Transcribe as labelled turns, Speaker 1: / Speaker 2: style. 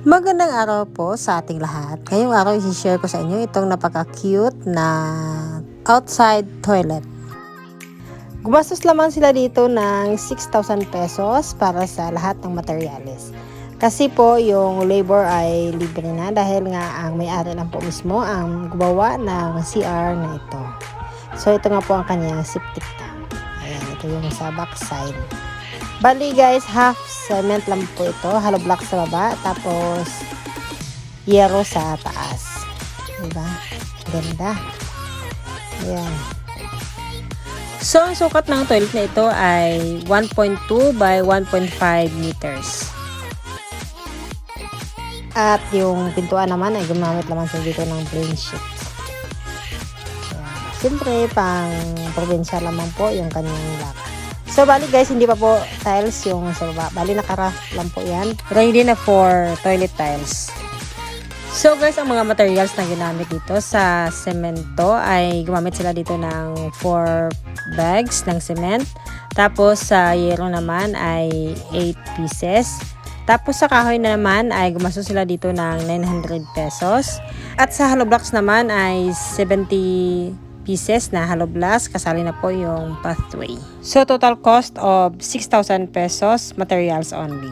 Speaker 1: Magandang araw po sa ating lahat. Ngayong araw i-share ko sa inyo itong napaka-cute na outside toilet. Gumastos lamang sila dito ng 6,000 pesos para sa lahat ng materyales. Kasi po yung labor ay libre na dahil nga ang may-ari lang po mismo ang gumawa ng CR na ito. So ito nga po ang kanyang septic tank. Ayan, ito yung sa backside. Bali guys, half cement lang po ito, hollow block sa baba, tapos yero sa taas. Diba? Ganda. Ayan. So, ang sukat ng toilet na ito ay 1.2 by 1.5 meters. At yung pintuan naman ay gumamit naman sa dito ng plain sheet. Ayan. Siyempre, pang probinsya lamang po yung kanyang lock. So, bali guys, hindi pa po tiles yung sa baba. Bali, naka-rough lang po yan. Pero hindi na for toilet tiles. So guys, ang mga materials na ginamit dito sa semento ay gumamit sila dito ng 4 bags ng cement. Tapos sa yero naman ay 8 pieces. Tapos sa kahoy na naman ay gumastos sila dito ng 900 pesos. At sa hollow blocks naman ay 70 pieces na hollow blocks, kasali na po yung pathway. So total cost of 6,000 pesos materials only.